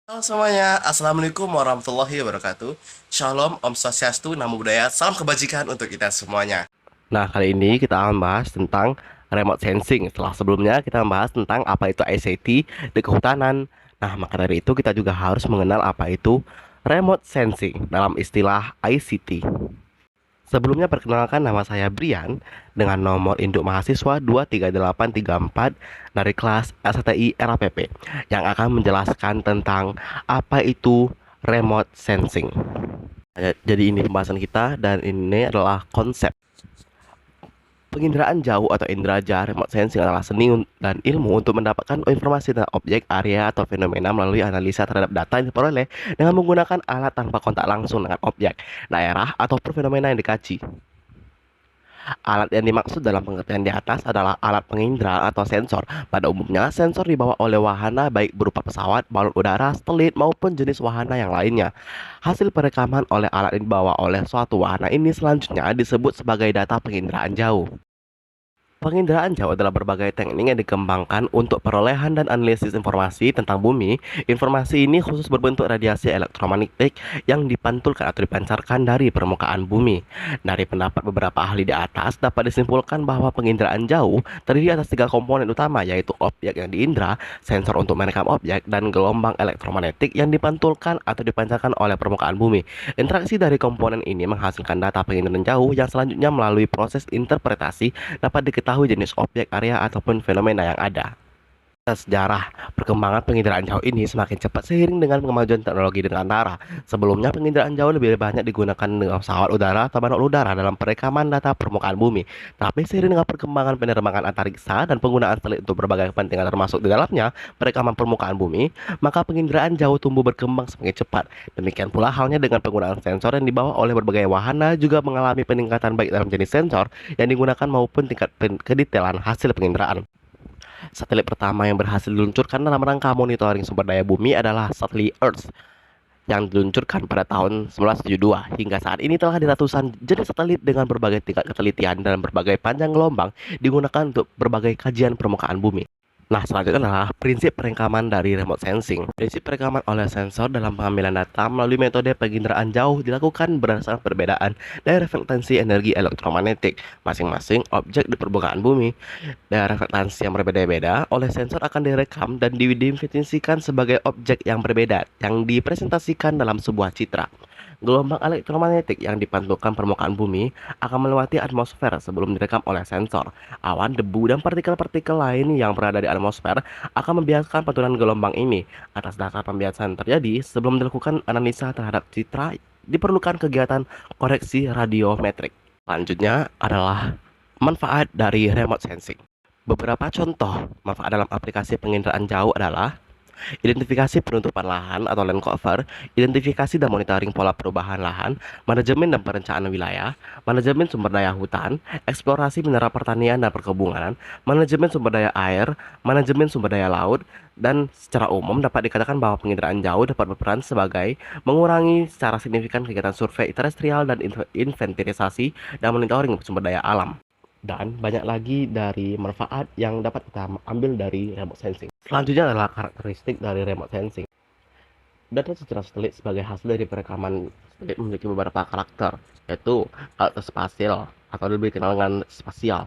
Halo semuanya, Assalamualaikum warahmatullahi wabarakatuh. Shalom, Om Swastiastu, Namo Buddhaya, salam kebajikan untuk kita semuanya. Nah, kali ini kita akan membahas tentang remote sensing. Setelah sebelumnya kita membahas tentang apa itu ICT di kehutanan. Nah, maka dari itu kita juga harus mengenal apa itu remote sensing dalam istilah ICT. Sebelumnya perkenalkan, nama saya Brian dengan nomor induk mahasiswa 23834 dari kelas STI RAPP yang akan menjelaskan tentang apa itu remote sensing. Jadi ini pembahasan kita dan ini adalah konsep. Penginderaan jauh atau inderaja remote sensing adalah seni dan ilmu untuk mendapatkan informasi tentang objek, area, atau fenomena melalui analisa terhadap data yang diperoleh dengan menggunakan alat tanpa kontak langsung dengan objek, daerah, atau fenomena yang dikaji. Alat yang dimaksud dalam pengertian di atas adalah alat pengindera atau sensor. Pada umumnya, sensor dibawa oleh wahana baik berupa pesawat, balon udara, satelit, maupun jenis wahana yang lainnya. Hasil perekaman oleh alat yang dibawa oleh suatu wahana ini selanjutnya disebut sebagai data penginderaan jauh. Penginderaan jauh adalah berbagai teknik yang dikembangkan untuk perolehan dan analisis informasi tentang bumi. Informasi ini khusus berbentuk radiasi elektromagnetik yang dipantulkan atau dipancarkan dari permukaan bumi. Dari pendapat beberapa ahli di atas, dapat disimpulkan bahwa penginderaan jauh terdiri atas tiga komponen utama, yaitu objek yang diindra, sensor untuk merekam objek, dan gelombang elektromagnetik yang dipantulkan atau dipancarkan oleh permukaan bumi. Interaksi dari komponen ini menghasilkan data penginderaan jauh yang selanjutnya melalui proses interpretasi dapat diketahui jenis objek, area, ataupun fenomena yang ada. Sejarah perkembangan penginderaan jauh ini semakin cepat seiring dengan kemajuan teknologi dirgantara. Sebelumnya, penginderaan jauh lebih banyak digunakan dengan pesawat udara atau balon udara dalam perekaman data permukaan bumi. Tapi seiring dengan perkembangan penerbangan antariksa dan penggunaan satelit untuk berbagai kepentingan termasuk di dalamnya perekaman permukaan bumi, maka penginderaan jauh tumbuh berkembang semakin cepat. Demikian pula halnya dengan penggunaan sensor yang dibawa oleh berbagai wahana juga mengalami peningkatan baik dalam jenis sensor yang digunakan maupun tingkat kedetailan hasil penginderaan. Satelit pertama yang berhasil diluncurkan dalam rangka monitoring sumber daya bumi adalah satelit Earth yang diluncurkan pada tahun 1972. Hingga saat ini telah ada ratusan jenis satelit dengan berbagai tingkat ketelitian dan berbagai panjang gelombang digunakan untuk berbagai kajian permukaan bumi. Nah, selanjutnya adalah prinsip perekaman dari remote sensing. Prinsip perekaman oleh sensor dalam pengambilan data melalui metode penginderaan jauh dilakukan berdasarkan perbedaan dari refleksi energi elektromagnetik masing-masing objek di permukaan bumi. Dari refleksi yang berbeda-beda oleh sensor akan direkam dan didefinisikan sebagai objek yang berbeda yang dipresentasikan dalam sebuah citra. Gelombang elektromagnetik yang dipantulkan permukaan bumi akan melewati atmosfer sebelum direkam oleh sensor. Awan, debu, dan partikel-partikel lain yang berada di atmosfer akan membiaskan pantulan gelombang ini. Atas dasar pembiasan terjadi, sebelum dilakukan analisa terhadap citra, diperlukan kegiatan koreksi radiometrik. Selanjutnya adalah manfaat dari remote sensing. Beberapa contoh manfaat dalam aplikasi penginderaan jauh adalah identifikasi penutupan lahan atau land cover, identifikasi dan monitoring pola perubahan lahan, manajemen dan perencanaan wilayah, manajemen sumber daya hutan, eksplorasi mineral pertanian dan perkebunan, manajemen sumber daya air, manajemen sumber daya laut, dan secara umum dapat dikatakan bahwa penginderaan jauh dapat berperan sebagai mengurangi secara signifikan kegiatan survei terestrial dan inventarisasi dan monitoring sumber daya alam. Dan banyak lagi dari manfaat yang dapat kita ambil dari remote sensing. Selanjutnya adalah karakteristik dari remote sensing. Data citra satelit sebagai hasil dari perekaman satelit memiliki beberapa karakter, yaitu karakter spasial atau lebih dikenal dengan spasial,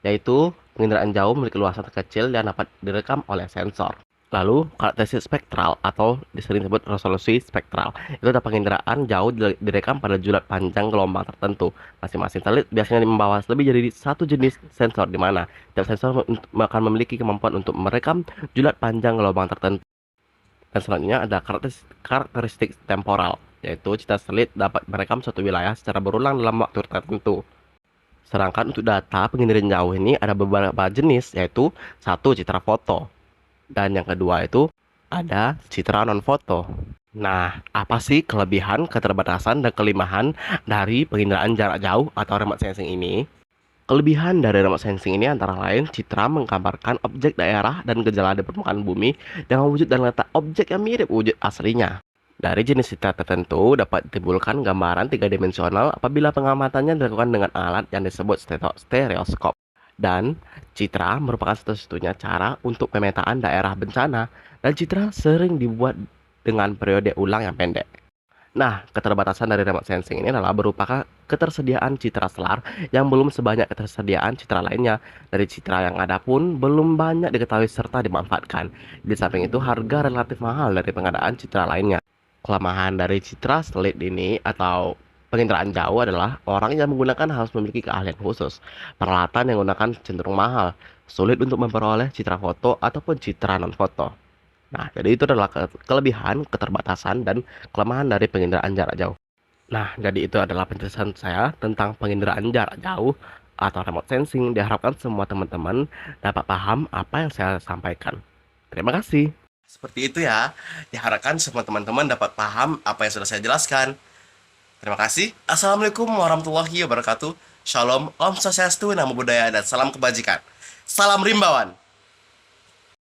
yaitu penginderaan jauh memiliki luasan terkecil yang dapat direkam oleh sensor. Lalu, karakteristik spektral atau disering disebut resolusi spektral. Itu dapat penginderaan jauh direkam pada julat panjang gelombang tertentu. Masing-masing satelit biasanya membawa lebih dari satu jenis sensor, di mana tiap sensor akan memiliki kemampuan untuk merekam julat panjang gelombang tertentu. Dan selanjutnya ada karakteristik temporal, yaitu citra satelit dapat merekam suatu wilayah secara berulang dalam waktu tertentu. Sedangkan untuk data penginderaan jauh ini ada beberapa jenis, yaitu satu citra foto. Dan yang kedua itu ada citra non-foto. Nah, apa sih kelebihan, keterbatasan, dan kelemahan dari penginderaan jarak jauh atau remote sensing ini? Kelebihan dari remote sensing ini antara lain citra menggambarkan objek daerah dan gejala di permukaan bumi dengan wujud dan letak objek yang mirip wujud aslinya. Dari jenis citra tertentu dapat ditimbulkan gambaran tiga dimensional apabila pengamatannya dilakukan dengan alat yang disebut stereoskop. Dan citra merupakan satu-satunya cara untuk pemetaan daerah bencana, dan citra sering dibuat dengan periode ulang yang pendek. Nah, keterbatasan dari remote sensing ini adalah berupa ketersediaan citra selar yang belum sebanyak ketersediaan citra lainnya. Dari citra yang ada pun belum banyak diketahui serta dimanfaatkan. Di samping itu, harga relatif mahal dari pengadaan citra lainnya. Kelemahan dari citra satelit ini atau penginderaan jauh adalah orang yang menggunakan harus memiliki keahlian khusus. Peralatan yang menggunakan cenderung mahal, sulit untuk memperoleh citra foto ataupun citra non-foto. Nah, jadi itu adalah kelebihan, keterbatasan, dan kelemahan dari penginderaan jarak jauh. Nah, jadi itu adalah penjelasan saya tentang penginderaan jarak jauh atau remote sensing. Diharapkan semua teman-teman dapat paham apa yang saya sampaikan. Terima kasih. Seperti itu ya. Diharapkan semua teman-teman dapat paham apa yang sudah saya jelaskan. Terima kasih. Assalamualaikum warahmatullahi wabarakatuh. Shalom, Om Swastiastu, Namo Buddhaya, dan salam kebajikan. Salam Rimbawan.